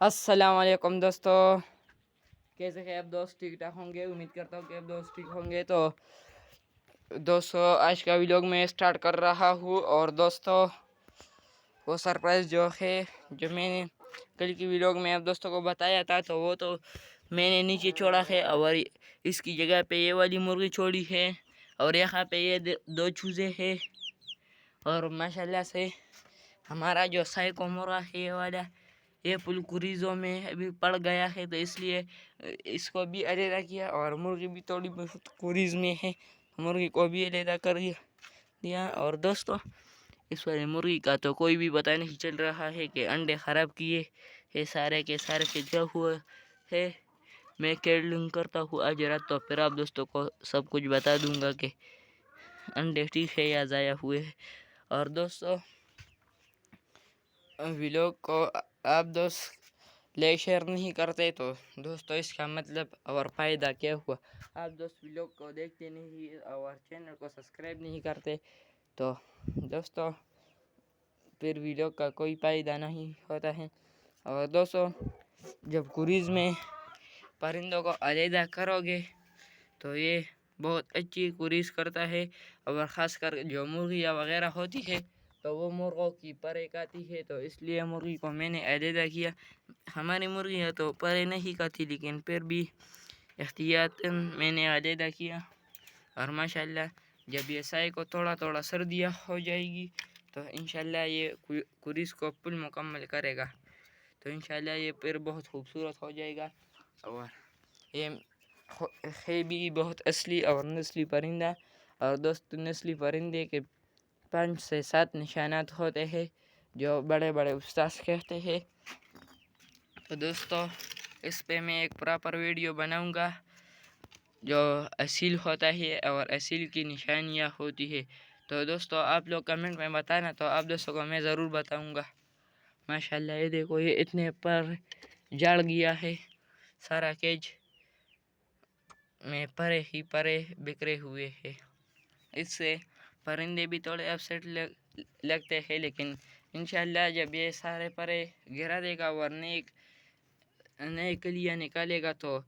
अस्सलाम वालेकुम दोस्तों, कैसे हैं आप दोस्त? ठीक ठाक होंगे, उम्मीद करता हूँ कि आप दोस्त ठीक होंगे। तो दोस्तों आज का व्लॉग मैं स्टार्ट कर रहा हूँ। और दोस्तों वो सरप्राइज़ जो है, जो मैंने कल की व्लॉग में आप दोस्तों को बताया था, तो वो तो मैंने नीचे छोड़ा है और इसकी जगह पे ये वाली मुर्गी छोड़ी है और यहाँ पे ये दो चूज़े हैं। और माशाल्लाह से हमारा जो साइको मुर्गा है ये वाला, ये फुल कुरीज़ों में अभी पड़ गया है, तो इसलिए इसको भी अलहदा किया। और मुर्गी भी थोड़ी बहुत कुरीज़ में है, मुर्गी को भी अलहदा कर दिया। और दोस्तों इस वाली मुर्गी का तो कोई भी पता नहीं चल रहा है कि अंडे ख़राब किए है सारे के सारे के क्या हुआ है। मैं कैडलिंग करता हूँ आज रात, तो फिर आप दोस्तों को सब कुछ बता दूंगा कि अंडे ठीक है या ज़ाया हुए हैं। और दोस्तों व्लॉग को आप दोस्त लाइक शेयर नहीं करते, तो दोस्तों इसका मतलब और फ़ायदा क्या हुआ? आप दोस्त व्लॉग को देखते नहीं और चैनल को सब्सक्राइब नहीं करते, तो दोस्तों फिर व्लॉग का कोई फ़ायदा नहीं होता है। और दोस्तों जब क्रूज़ में परिंदों को अलहदा करोगे तो ये बहुत अच्छी क्रूज़ करता है। और ख़ासकर जो मुर्गियाँ वगैरह होती है तो वो मुर्गों की परे खाती है, तो इसलिए मुर्गी को मैंने अलहदा किया। हमारी मुर्गियाँ तो परे नहीं खाती, लेकिन फिर भी एहतियातन मैंने अलहदा किया। और माशाल्लाह जब ये साय को थोड़ा थोड़ा सर्दियाँ हो जाएगी तो इंशाल्लाह ये क्रूज़ को फुल मुकम्मल करेगा, तो इंशाल्लाह ये फिर बहुत खूबसूरत हो जाएगा। और ये है भी बहुत असली और नस्ली परिंदा। और दोस्तों नस्ली परिंदे के 5 से 7 निशानात होते हैं जो बड़े बड़े उस्ताद कहते हैं। तो दोस्तों इस पे मैं एक प्रॉपर वीडियो बनाऊंगा जो असील होता है और असील की निशानियाँ होती है। तो दोस्तों आप लोग कमेंट में बताना, तो आप दोस्तों को मैं ज़रूर बताऊंगा। माशाल्लाह ये देखो, ये इतने पर जड़ गया है, सारा केज में परे ही परे बिखरे हुए हैं। इससे परिंदे भी थोड़े अपसेट लगते हैं, लेकिन इंशाल्लाह जब ये सारे परे गिरा देगा और नए कलियाँ निकालेगा तो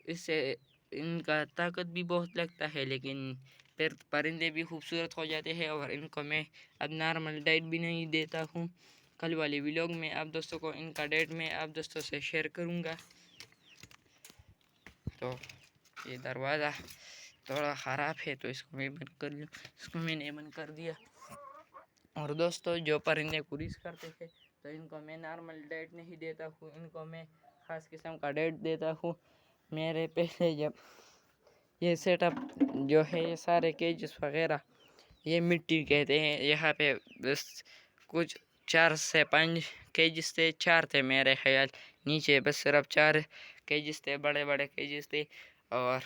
इससे इनका ताकत भी बहुत लगता है, लेकिन फिर परिंदे भी खूबसूरत हो जाते हैं। और इनको मैं अब नॉर्मल डाइट भी नहीं देता हूँ। कल वाले व्लॉग में आप दोस्तों को इनका डाइट में आप दोस्तों से शेयर करूँगा। तो ये दरवाज़ा थोड़ा ख़राब है तो इसको मैं बंद कर लूँ, इसको मैंने बंद कर दिया। और दोस्तों जो परिंदे कुरीज़ करते हैं तो इनको मैं नॉर्मल डाइट नहीं देता हूँ, इनको मैं ख़ास किस्म का डाइट देता हूँ। मेरे पहले जब ये सेटअप जो है, ये सारे केजेस वगैरह ये मिट्टी कहते हैं, यहाँ पे बस कुछ 4 से 5 केजेस थे, 4 थे मेरे ख्याल, नीचे बस सिर्फ 4 केजेस थे, बड़े बड़े केजेस थे। और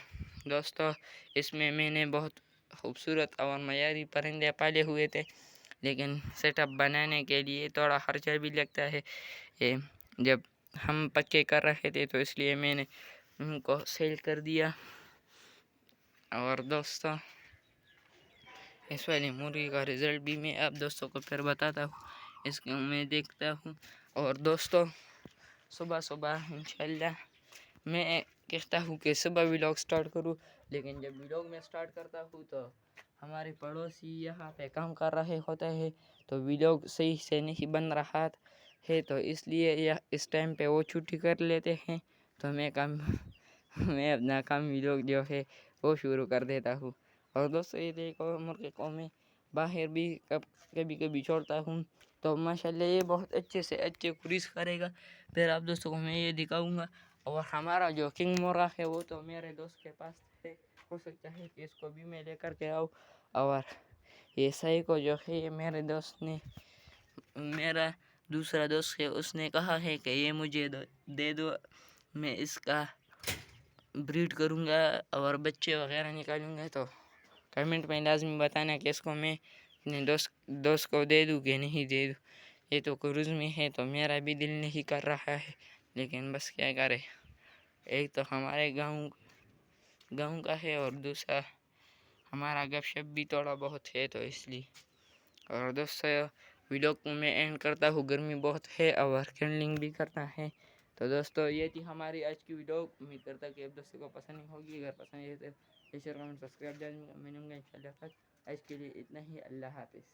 दोस्तों इसमें मैंने बहुत खूबसूरत और मयारी परिंदे पाले हुए थे, लेकिन सेटअप बनाने के लिए थोड़ा खर्चा भी लगता है। ये जब हम पक्के कर रहे थे तो इसलिए मैंने उनको सेल कर दिया। और दोस्तों इस वाली मुर्गी का रिज़ल्ट भी मैं आप दोस्तों को फिर बताता हूँ, इसको मैं देखता हूँ। और दोस्तों सुबह सुबह इंशाल्लाह मैं कहता हूँ कि सुबह व्लॉग स्टार्ट करूँ, लेकिन जब व्लॉग में स्टार्ट करता हूँ तो हमारे पड़ोसी यहाँ पे काम कर रहे होते हैं, तो व्लॉग सही से नहीं बन रहा है, तो इसलिए यह इस टाइम पे वो छुट्टी कर लेते हैं, तो मैं अपना काम व्लॉग जो है वो शुरू कर देता हूँ। और दोस्तों ये देखो, मुर्गे को मैं बाहर भी कभी कभी छोड़ता हूँ, तो माशाल्लाह ये बहुत अच्छे से अच्छे क्रूज़ करेगा। फिर आप दोस्तों को मैं ये दिखाऊंगा। और हमारा जो किंग मोरा है वो तो मेरे दोस्त के पास है, हो सकता है कि इसको भी मैं लेकर के आऊँ। और ये सही को जो है ये मेरे दोस्त ने, मेरा दूसरा दोस्त है, उसने कहा है कि ये मुझे दे दो, मैं इसका ब्रीड करूँगा और बच्चे वगैरह निकालूँगा। तो कमेंट में लाजमी बताना कि इसको मैं अपने दोस्त को दे दूँ कि नहीं दे दूँ। ये तो क्रूज़ में है तो मेरा भी दिल नहीं कर रहा है, लेकिन बस क्या करें, एक तो हमारे गांव का है और दूसरा हमारा गपशप भी थोड़ा बहुत है, तो इसलिए। और दोस्तों वीडियो को मैं एंड करता हूँ, गर्मी बहुत है और कैंडलिंग भी करना है, तो दोस्तों ये थी हमारी आज की वीडियो। उम्मीद करता कि आप दोस्तों को पसंद ही होगी। अगर पसंद है तो शेयर कमेंट सब्सक्राइब जान मिलूंगा इंशाल्लाह। आज के लिए इतना ही। अल्लाह हाफिज़।